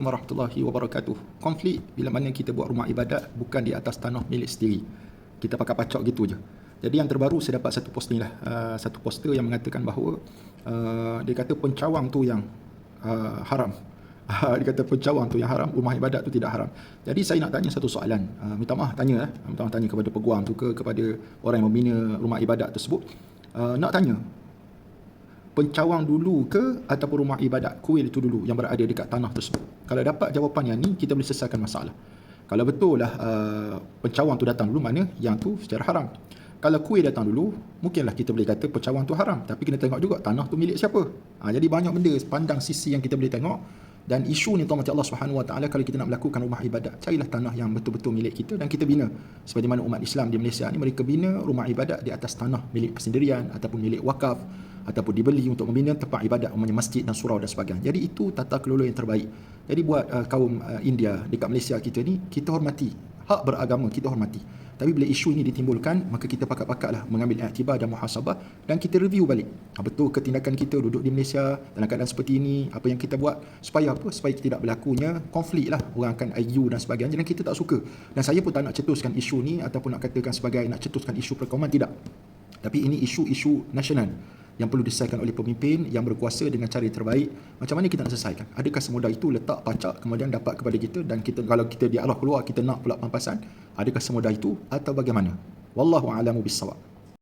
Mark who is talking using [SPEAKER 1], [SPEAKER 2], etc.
[SPEAKER 1] Warahmatullahi wabarakatuh. Konflik bila mana kita buat rumah ibadat bukan di atas tanah milik sendiri. Kita pakai pacak gitu je. Jadi yang terbaru saya dapat satu post ni lah, satu poster yang mengatakan bahawa dia kata pencawang tu yang haram. Dia kata pencawang tu yang haram, rumah ibadat tu tidak haram. Jadi saya nak tanya satu soalan. Minta maaf tanya kepada peguam tu ke kepada orang yang membina rumah ibadat tersebut. Nak tanya, pencawang dulu ke ataupun rumah ibadat kuil itu dulu yang berada dekat tanah tersebut? Kalau dapat jawapan yang ni, kita boleh selesaikan masalah. Kalau betul lah pencawang tu datang dulu, mana yang tu secara haram. Kalau kuil datang dulu, mungkinlah kita boleh kata pencawang tu haram, tapi kena tengok juga tanah tu milik siapa. Jadi banyak benda pandang sisi yang kita boleh tengok. Dan isu ni tuan-tuan Allah Subhanahu Wa Taala, kalau kita nak melakukan rumah ibadat, carilah tanah yang betul-betul milik kita dan kita bina. Seperti mana umat Islam di Malaysia ni, mereka bina rumah ibadat di atas tanah milik persendirian ataupun milik wakaf, ataupun dibeli untuk membina tempat ibadat, umpamanya masjid dan surau dan sebagainya. Jadi itu tata kelola yang terbaik. Jadi buat kaum India dekat Malaysia kita ni, kita hormati hak beragama, kita hormati. Tapi bila isu ini ditimbulkan, maka kita pakat-pakatlah mengambil iktibar dan muhasabah dan kita review balik. Betul ke tindakan kita duduk di Malaysia dalam keadaan seperti ini, apa yang kita buat supaya apa? Supaya tidak berlakunya konflik lah, orang akan argue dan sebagainya, dan kita tak suka. Dan saya pun tak nak cetuskan isu ni ataupun nak katakan sebagai nak cetuskan isu perkauman, tidak. Tapi ini isu-isu nasional yang perlu diselesaikan oleh pemimpin yang berkuasa dengan cara yang terbaik. Macam mana kita nak selesaikan? Adakah semudah itu letak pacak kemudian dapat kepada kita, dan kita kalau kita dialog keluar kita nak pula pampasan? Adakah semudah itu atau bagaimana? Wallahu a'lamu bissawab.